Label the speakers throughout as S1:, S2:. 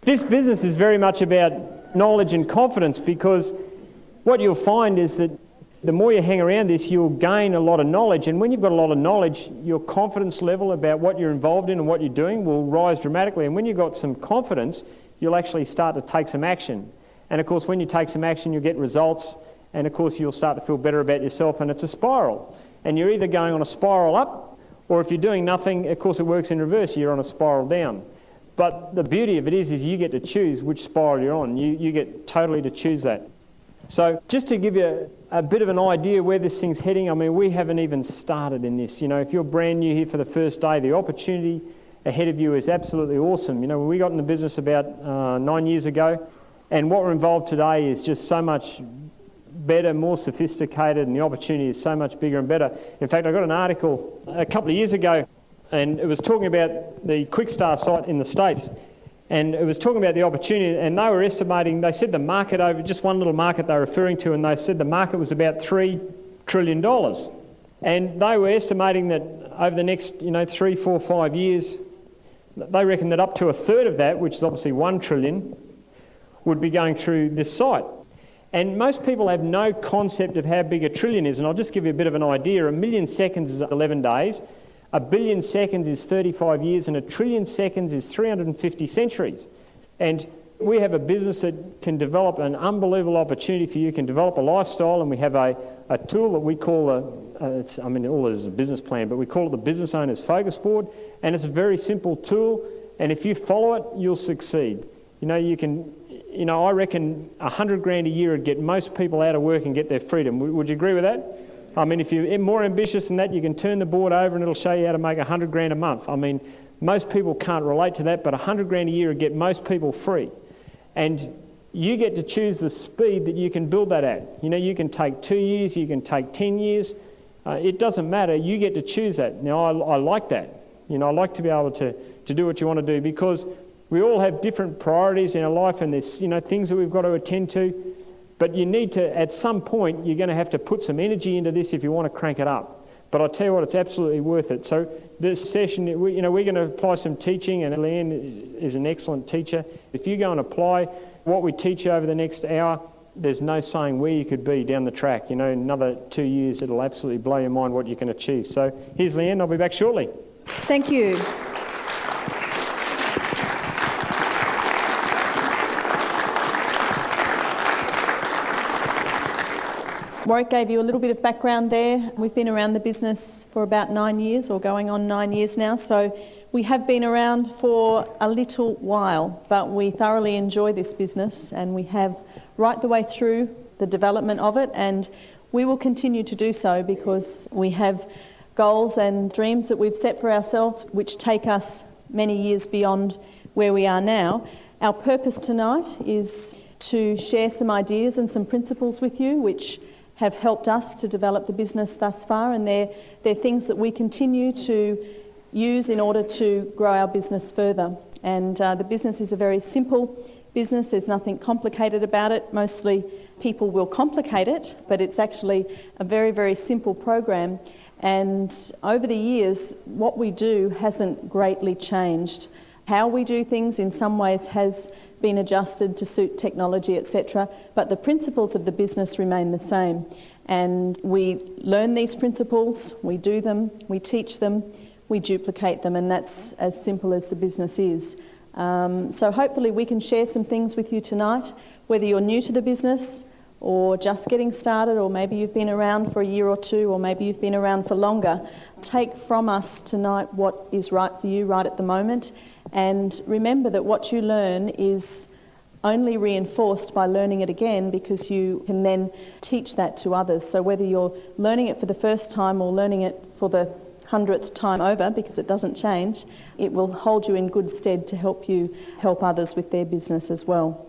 S1: This business is very much about knowledge and confidence, because what you'll find is that the more you hang around this, you'll gain a lot of knowledge, and when you've got a lot of knowledge, your confidence level about what you're involved in and what you're doing will rise dramatically, and when you've got some confidence, you'll actually start to take some action. And of course, when you take some action, you'll get results, and of course you'll start to feel better about yourself, and it's a spiral. And you're either going on a spiral up, or if you're doing nothing, of course it works in reverse, you're on a spiral down. But the beauty of it is you get to choose which spiral you're on. You get totally to choose that. So just to give you a bit of an idea where this thing's heading, I mean, we haven't even started in this. You know, if you're brand new here for the first day, the opportunity ahead of you is absolutely awesome. You know, we got in the business about 9 years ago, and what we're involved today is just so much better, more sophisticated, and the opportunity is so much bigger and better. In fact, I got an article a couple of years ago, and it was talking about the Quickstar site in the States, and it was talking about the opportunity, and they were estimating, they said the market over, just one little market they were referring to, and they said the market was about $3 trillion. And they were estimating that over the next, 3, 4, 5 years, they reckon that up to a third of that, which is obviously 1 trillion, would be going through this site. And most people have no concept of how big a trillion is, and I'll just give you a bit of an idea. 1 million seconds is 11 days, 1 billion seconds is 35 years, and 1 trillion seconds is 350 centuries. And we have a business that can develop an unbelievable opportunity for you, can develop a lifestyle, and we have a tool that we call all it is a business plan, but we call it the Business Owner's Focus Board, and it's a very simple tool, and if you follow it, you'll succeed. I reckon 100 grand a year would get most people out of work and get their freedom. Would you agree with that? I mean, if you're more ambitious than that, you can turn the board over and it'll show you how to make 100 grand a month. I mean, most people can't relate to that, but 100 grand a year would get most people free. And you get to choose the speed that you can build that at. You can take 2 years, you can take 10 years. It doesn't matter. You get to choose that. Now, I like that. I like to be able to do what you want to do, because we all have different priorities in our life, and there's things that we've got to attend to. But you need to, at some point, you're going to have to put some energy into this if you want to crank it up. But I'll tell you what, it's absolutely worth it. So this session, we're going to apply some teaching, and Lea-Anne is an excellent teacher. If you go and apply what we teach you over the next hour, there's no saying where you could be down the track. Another 2 years, it'll absolutely blow your mind what you can achieve. So here's Lea-Anne. I'll be back shortly.
S2: Thank you. Warwick gave you a little bit of background there. We've been around the business for about 9 years, or going on 9 years now, so we have been around for a little while, but we thoroughly enjoy this business, and we have right the way through the development of it, and we will continue to do so because we have goals and dreams that we've set for ourselves which take us many years beyond where we are now. Our purpose tonight is to share some ideas and some principles with you which have helped us to develop the business thus far, and they're things that we continue to use in order to grow our business further. And the business is a very simple business. There's nothing complicated about it. Mostly people will complicate it, but it's actually a very, very simple program. And over the years, what we do hasn't greatly changed. How we do things in some ways has been adjusted to suit technology, etc., but the principles of the business remain the same. And we learn these principles, we do them, we teach them, we duplicate them, and that's as simple as the business is. So hopefully we can share some things with you tonight, whether you're new to the business or just getting started, or maybe you've been around for a year or two, or maybe you've been around for longer. Take from us tonight what is right for you right at the moment, and remember that what you learn is only reinforced by learning it again, because you can then teach that to others. So whether you're learning it for the first time or learning it for the 100th time over, because it doesn't change, it will hold you in good stead to help you help others with their business as well.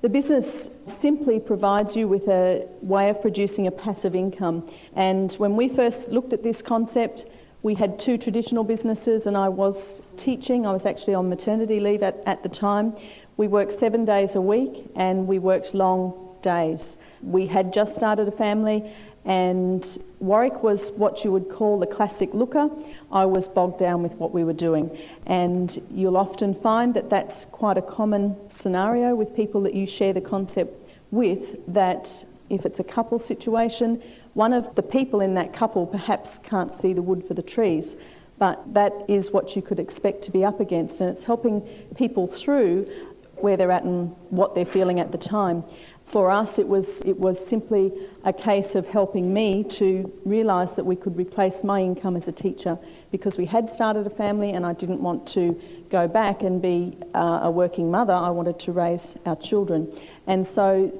S2: The business simply provides you with a way of producing a passive income. And when we first looked at this concept, we had 2 traditional businesses, and I was teaching. I was actually on maternity leave at the time. We worked 7 days a week, and we worked long days. We had just started a family, And Warwick was what you would call the classic looker. I was bogged down with what we were doing. And you'll often find that that's quite a common scenario with people that you share the concept with, that if it's a couple situation, one of the people in that couple perhaps can't see the wood for the trees, but that is what you could expect to be up against, and it's helping people through where they're at and what they're feeling at the time. For us, it was simply a case of helping me to realise that we could replace my income as a teacher, because we had started a family and I didn't want to go back and be a working mother. I wanted to raise our children. And so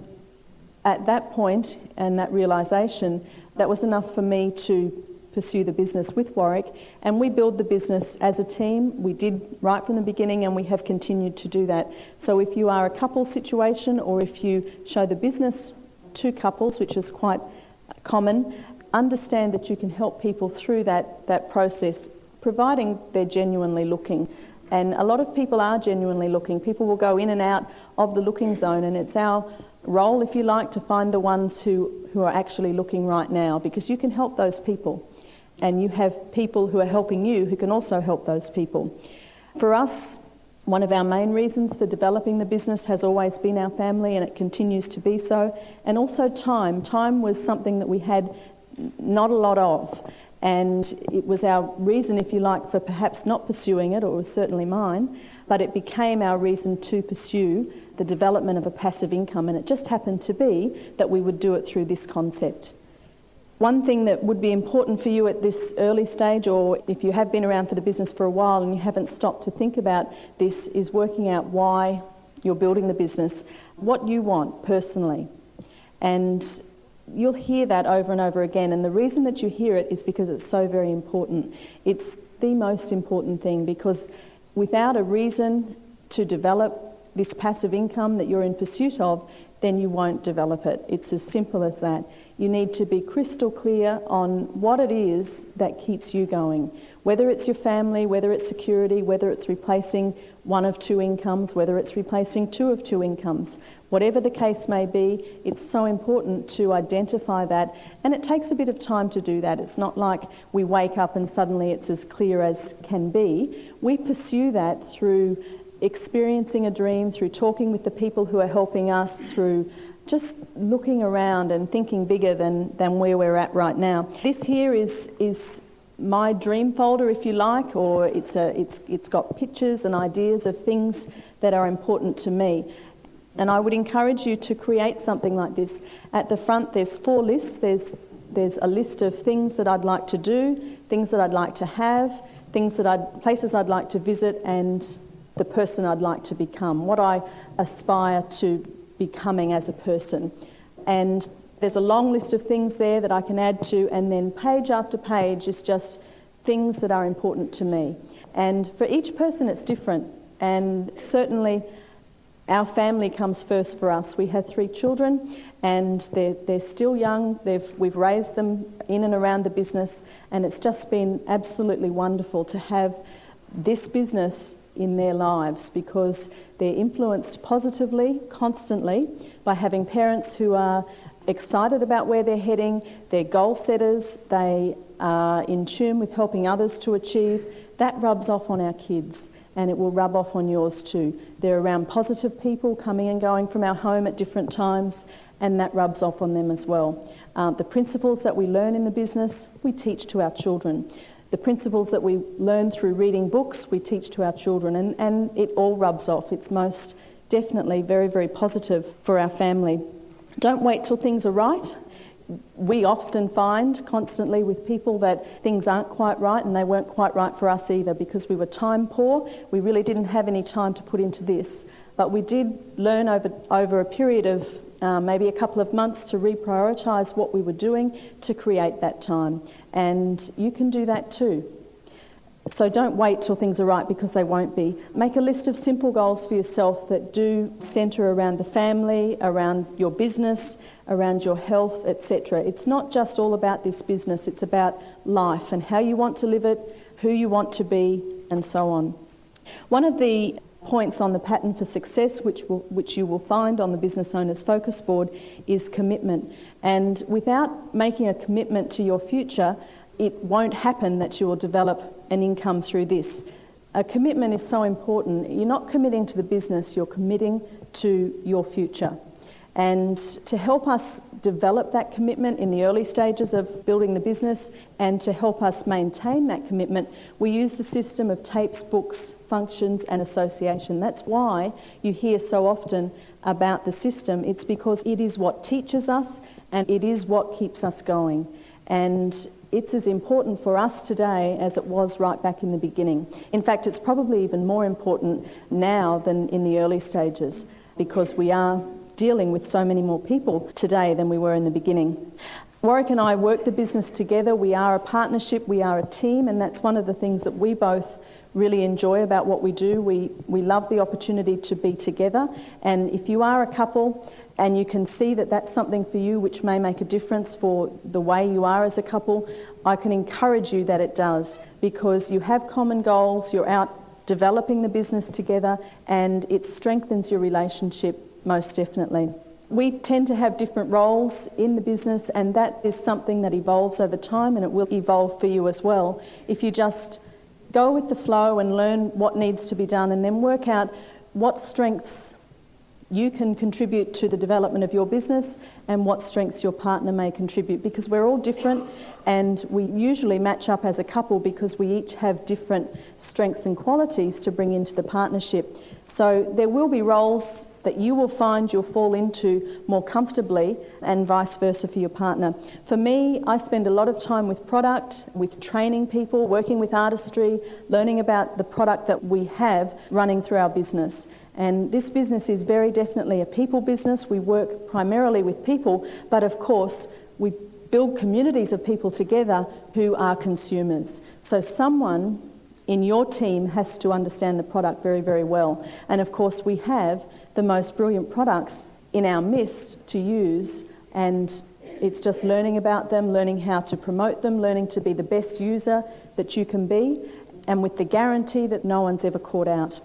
S2: at that point and that realisation, that was enough for me to pursue the business with Warwick, and we build the business as a team. We did right from the beginning, and we have continued to do that. So if you are a couple situation, or if you show the business to couples, which is quite common, understand that you can help people through that process, providing they're genuinely looking. And a lot of people are genuinely looking. People will go in and out of the looking zone, and it's our role, if you like, to find the ones who are actually looking right now, because you can help those people. And you have people who are helping you who can also help those people. For us, one of our main reasons for developing the business has always been our family, and it continues to be so. And also time. Time was something that we had not a lot of. And it was our reason, if you like, for perhaps not pursuing it, or it was certainly mine, but it became our reason to pursue the development of a passive income. And it just happened to be that we would do it through this concept. One thing that would be important for you at this early stage, or if you have been around for the business for a while and you haven't stopped to think about this, is working out why you're building the business, what you want personally. And you'll hear that over and over again, and the reason that you hear it is because it's so very important. It's the most important thing, because without a reason to develop this passive income that you're in pursuit of, then you won't develop it. It's as simple as that. You need to be crystal clear on what it is that keeps you going. Whether it's your family, whether it's security, whether it's replacing one of two incomes, whether it's replacing two of two incomes. Whatever the case may be, it's so important to identify that, and it takes a bit of time to do that. It's not like we wake up and suddenly it's as clear as can be. We pursue that through experiencing a dream, through talking with the people who are helping us, through just looking around and thinking bigger than where we're at right now. This here is my dream folder, if you like, or it's got pictures and ideas of things that are important to me. And I would encourage you to create something like this. At the front there's 4 lists. There's a list of things that I'd like to do, things that I'd like to have, places I'd like to visit, and the person I'd like to become, what I aspire to becoming as a person. And there's a long list of things there that I can add to, and then page after page is just things that are important to me. And for each person it's different, and certainly our family comes first for us. We have 3 children, and they're still young. We've raised them in and around the business, and it's just been absolutely wonderful to have this business in their lives, because they're influenced positively, constantly, by having parents who are excited about where they're heading. They're goal setters. They are in tune with helping others to achieve. That rubs off on our kids, and it will rub off on yours too. They're around positive people coming and going from our home at different times, and that rubs off on them as well. The principles that we learn in the business, we teach to our children. The principles that we learn through reading books, we teach to our children, and it all rubs off. It's most definitely very, very positive for our family. Don't wait till things are right. We often find constantly with people that things aren't quite right, and they weren't quite right for us either, because we were time poor. We really didn't have any time to put into this. But we did learn over a period of maybe a couple of months to reprioritise what we were doing to create that time. And you can do that too. So don't wait till things are right, because they won't be. Make a list of simple goals for yourself that do centre around the family, around your business, around your health, etc. It's not just all about this business, it's about life and how you want to live it, who you want to be, and so on. One of the points on the pattern for success, which you will find on the Business Owners Focus Board, is commitment. And without making a commitment to your future, it won't happen that you will develop an income through this. A commitment is so important. You're not committing to the business, you're committing to your future. And to help us develop that commitment in the early stages of building the business and to help us maintain that commitment, we use the system of tapes, books, functions and association. That's why you hear so often about the system. It's because it is what teaches us and it is what keeps us going. And it's as important for us today as it was right back in the beginning. In fact, it's probably even more important now than in the early stages because we are dealing with so many more people today than we were in the beginning. Warwick and I work the business together. We are a partnership, we are a team, and that's one of the things that we both really enjoy about what we do. We love the opportunity to be together, and if you are a couple and you can see that that's something for you which may make a difference for the way you are as a couple, I can encourage you that it does, because you have common goals, you're out developing the business together, and it strengthens your relationship most definitely. We tend to have different roles in the business, and that is something that evolves over time, and it will evolve for you as well. If you just go with the flow and learn what needs to be done and then work out what strengths you can contribute to the development of your business and what strengths your partner may contribute, because we're all different and we usually match up as a couple because we each have different strengths and qualities to bring into the partnership. So there will be roles that you will find you'll fall into more comfortably, and vice versa for your partner. For me, I spend a lot of time with product, with training people, working with artistry, learning about the product that we have running through our business. And this business is very definitely a people business. We work primarily with people, but of course, we build communities of people together who are consumers. So someone in your team has to understand the product very, very well. And of course, we have the most brilliant products in our midst to use, and it's just learning about them, learning how to promote them, learning to be the best user that you can be, and with the guarantee that no one's ever caught out.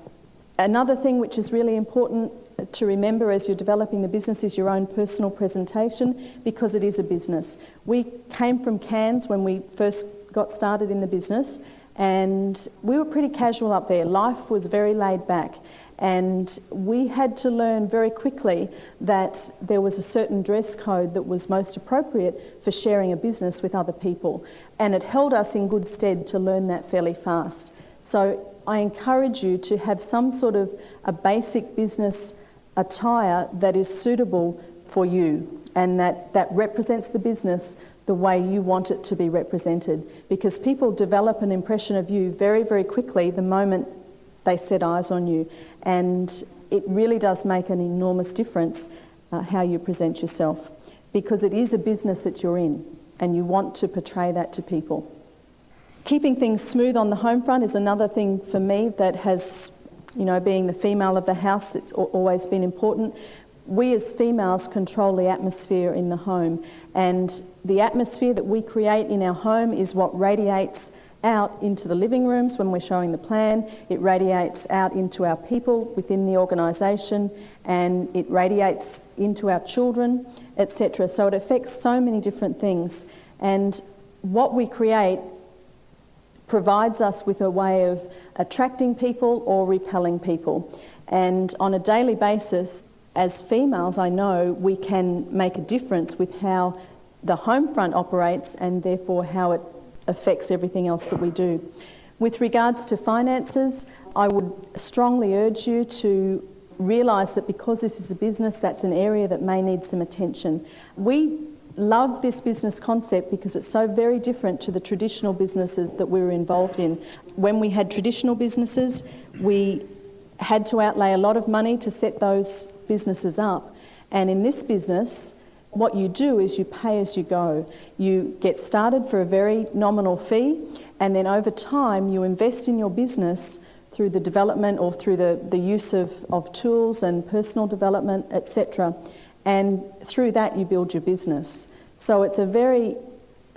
S2: Another thing which is really important to remember as you're developing the business is your own personal presentation, because it is a business. We came from Cairns when we first got started in the business, and we were pretty casual up there. Life was very laid back. And we had to learn very quickly that there was a certain dress code that was most appropriate for sharing a business with other people. And it held us in good stead to learn that fairly fast. So I encourage you to have some sort of a basic business attire that is suitable for you and that represents the business the way you want it to be represented. Because people develop an impression of you very, very quickly the moment they set eyes on you, and it really does make an enormous difference how you present yourself, because it is a business that you're in and you want to portray that to people. Keeping things smooth on the home front is another thing for me that has, being the female of the house, it's always been important. We as females control the atmosphere in the home, and the atmosphere that we create in our home is what radiates out into the living rooms when we're showing the plan. It radiates out into our people within the organisation, and it radiates into our children, etc. So it affects so many different things, and what we create provides us with a way of attracting people or repelling people. And on a daily basis, as females, I know we can make a difference with how the home front operates and therefore how it affects everything else that we do. With regards to finances, I would strongly urge you to realise that because this is a business, that's an area that may need some attention. We love this business concept because it's so very different to the traditional businesses that we were involved in. When we had traditional businesses, we had to outlay a lot of money to set those businesses up. And in this business, what you do is you pay as you go. You get started for a very nominal fee, and then over time you invest in your business through the development or through the use of tools and personal development, etc. And through that you build your business. So it's a very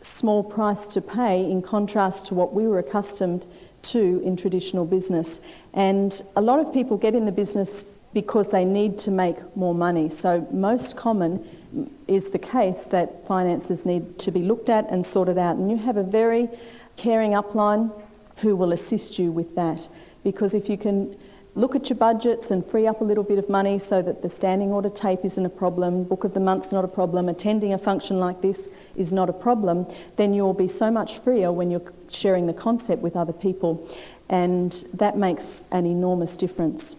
S2: small price to pay in contrast to what we were accustomed to in traditional business. And a lot of people get in the business because they need to make more money. So most common is the case that finances need to be looked at and sorted out. And you have a very caring upline who will assist you with that. Because if you can look at your budgets and free up a little bit of money so that the standing order tape isn't a problem, book of the month's not a problem, attending a function like this is not a problem, then you'll be so much freer when you're sharing the concept with other people. And that makes an enormous difference.